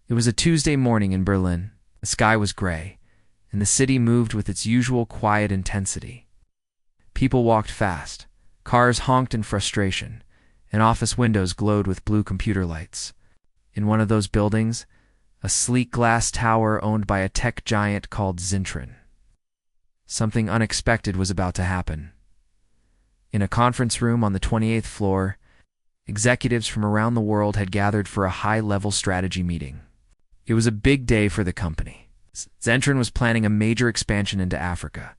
It was a Tuesday morning in Berlin. The sky was gray, and the city moved with its usual quiet intensity. People walked fast, cars honked in frustration, and office windows glowed with blue computer lights. In one of those buildings, a sleek glass tower owned by a tech giant called Zintron. Something unexpected was about to happen. In a conference room on the 28th floor, executives from around the world had gathered for a high-level strategy meeting. It was a big day for the company. Zentron was planning a major expansion into Africa,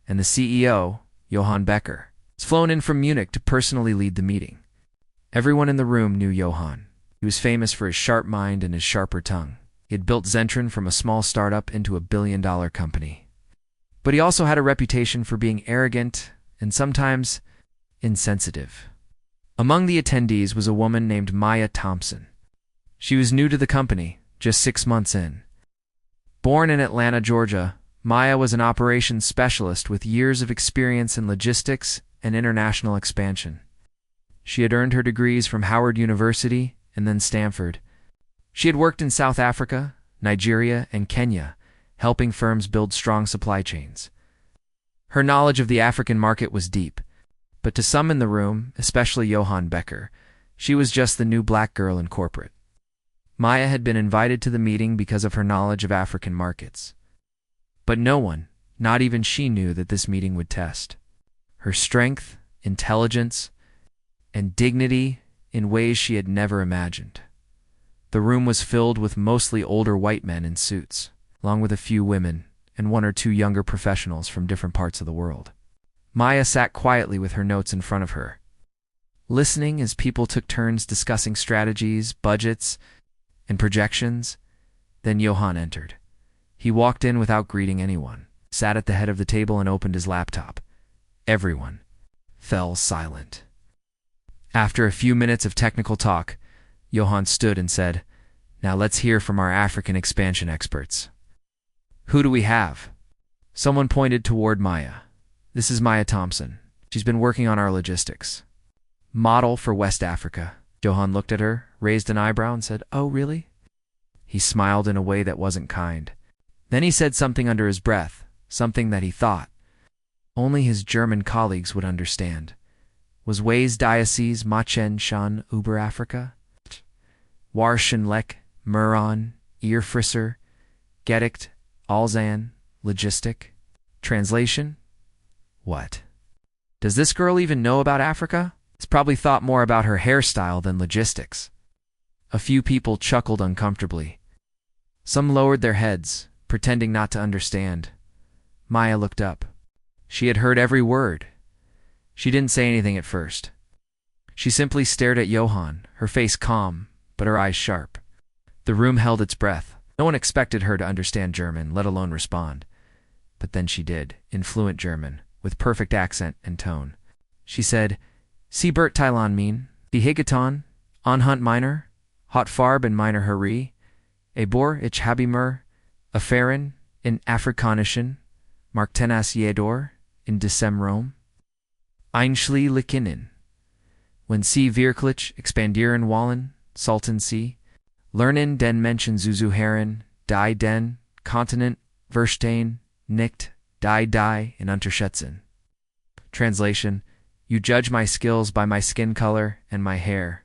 and the CEO, Johann Becker, was flown in from Munich to personally lead the meeting. Everyone in the room knew Johann. He was famous for his sharp mind and his sharper tongue. He had built Zentron from a small startup into a billion-dollar company. But he also had a reputation for being arrogant and sometimes insensitive. Among the attendees was a woman named Maya Thompson. She was new to the company, just 6 months in. Born in Atlanta, Georgia, Maya was an operations specialist with years of experience in logistics and international expansion. She had earned her degrees from Howard University and then Stanford. She had worked in South Africa, Nigeria, and Kenya, helping firms build strong supply chains. Her knowledge of the African market was deep, but to some in the room, especially Johann Becker, she was just the new black girl in corporate. Maya had been invited to the meeting because of her knowledge of African markets. But no one, not even she, knew that this meeting would test her strength, intelligence, and dignity in ways she had never imagined. The room was filled with mostly older white men in suits, along with a few women and 1 or 2 younger professionals from different parts of the world. Maya sat quietly with her notes in front of her, listening as people took turns discussing strategies, budgets, and projections. Then Johann entered. He walked in without greeting anyone, sat at the head of the table and opened his laptop. Everyone fell silent. After a few minutes of technical talk, Johann stood and said, "Now let's hear from our African expansion experts." "Who do we have?" Someone pointed toward Maya. "This is Maya Thompson. She's been working on our logistics model for West Africa." Johann looked at her, raised an eyebrow, and said, "Oh, really?" He smiled in a way that wasn't kind. Then he said something under his breath, something that he thought only his German colleagues would understand. Was Wei's diocese Machen Shan über Afrika? Warschenleck, Muron, Earfrisser, Gedicht, Alzan, Logistic. Translation? What? Does this girl even know about Africa? It's probably thought more about her hairstyle than logistics. A few people chuckled uncomfortably. Some lowered their heads, pretending not to understand. Maya looked up. She had heard every word. She didn't say anything at first. She simply stared at Johann, her face calm, but her eyes sharp. The room held its breath. No one expected her to understand German, let alone respond. But then she did, in fluent German, with perfect accent and tone. She said, "Sie Bert Thailand mean, die Higaton, Anhunt Miner, Hot Farb and Miner Hari, Ebor ich habe mir, Affären in Afrikanischen, Marktenas Jedor, in Decem Rome, Einschließlichen, wenn Sie wirklich expandieren wollen, sollten Sie lernen den Menschen zuzuhören, die den Kontinent verstehen, nicht die in unterschätzen." Translation: You judge my skills by my skin color and my hair.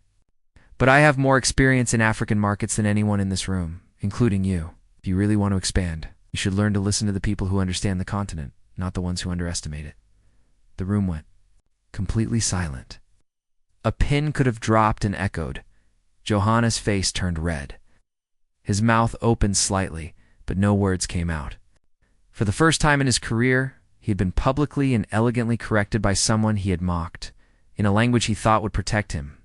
But I have more experience in African markets than anyone in this room, including you. If you really want to expand, you should learn to listen to the people who understand the continent, not the ones who underestimate it. The room went completely silent. A pin could have dropped and echoed. Johanna's face turned red. His mouth opened slightly, but no words came out. For the first time in his career, he had been publicly and elegantly corrected by someone he had mocked, in a language he thought would protect him.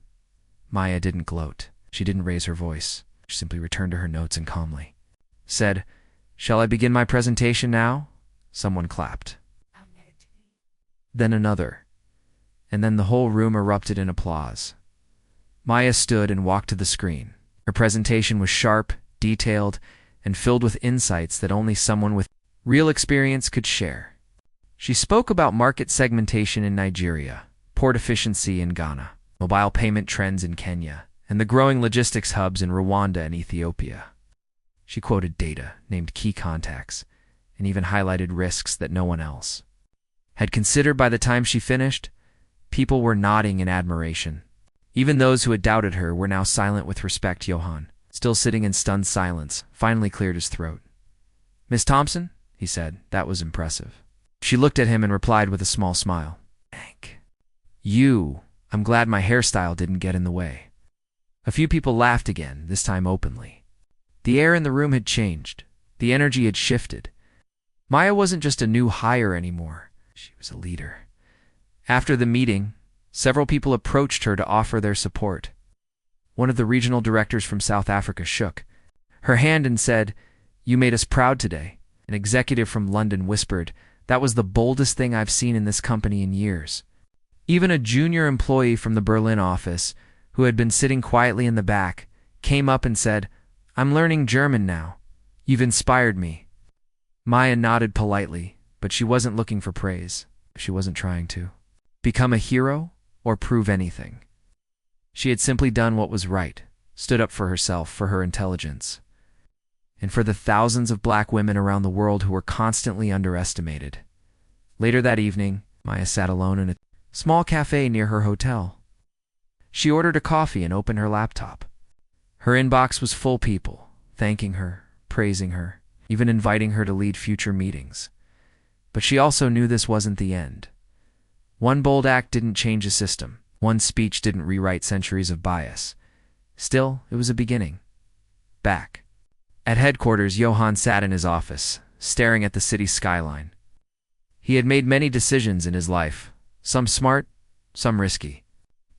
Maya didn't gloat. She didn't raise her voice. She simply returned to her notes and calmly said, "Shall I begin my presentation now?" Someone clapped. Then another. And then the whole room erupted in applause. Maya stood and walked to the screen. Her presentation was sharp, detailed, and filled with insights that only someone with real experience could share. She spoke about market segmentation in Nigeria, port efficiency in Ghana, mobile payment trends in Kenya, and the growing logistics hubs in Rwanda and Ethiopia. She quoted data, named key contacts, and even highlighted risks that no one else had considered. By the time she finished, people were nodding in admiration. Even those who had doubted her were now silent with respect. Johann, still sitting in stunned silence, finally cleared his throat. "Miss Thompson," he said, "that was impressive." She looked at him and replied with a small smile. "Thank you. I'm glad my hairstyle didn't get in the way." A few people laughed again, this time openly. The air in the room had changed. The energy had shifted. Maya wasn't just a new hire anymore. She was a leader. After the meeting, several people approached her to offer their support. One of the regional directors from South Africa shook her hand and said, "You made us proud today." An executive from London whispered, "That was the boldest thing I've seen in this company in years." Even a junior employee from the Berlin office, who had been sitting quietly in the back, came up and said, "I'm learning German now. You've inspired me." Maya nodded politely, but she wasn't looking for praise. She wasn't trying to become a hero or prove anything. She had simply done what was right, stood up for herself, for her intelligence, and for the thousands of black women around the world who were constantly underestimated. Later that evening, Maya sat alone in a small cafe near her hotel. She ordered a coffee and opened her laptop. Her inbox was full, people thanking her, praising her, even inviting her to lead future meetings. But she also knew this wasn't the end. One bold act didn't change a system. One speech didn't rewrite centuries of bias. Still, it was a beginning. Back at headquarters, Johann sat in his office, staring at the city skyline. He had made many decisions in his life, some smart, some risky.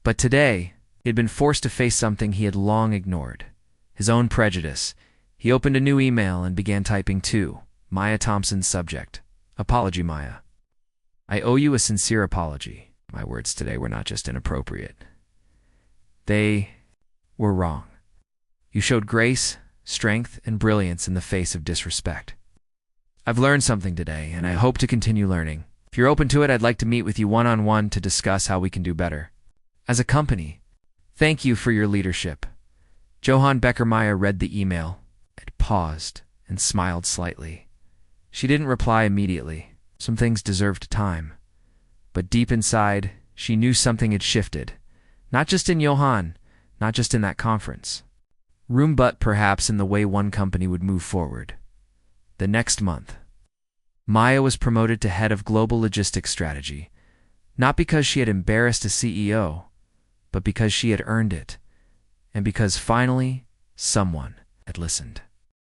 But today, he had been forced to face something he had long ignored, his own prejudice. He opened a new email and began typing to Maya Thompson's subject. "Apology, Maya. I owe you a sincere apology. My words today were not just inappropriate. They were wrong. You showed grace, strength, and brilliance in the face of disrespect. I've learned something today, and I hope to continue learning. If you're open to it, I'd like to meet with you one-on-one to discuss how we can do better. As a company, thank you for your leadership." Johann Becker. Maya read the email, and paused, and smiled slightly. She didn't reply immediately. Some things deserved time. But deep inside, she knew something had shifted. Not just in Johann, not just in that conference room, but perhaps in the way one company would move forward. The next month, Maya was promoted to head of global logistics strategy, not because she had embarrassed a CEO, but because she had earned it, and because finally, someone had listened.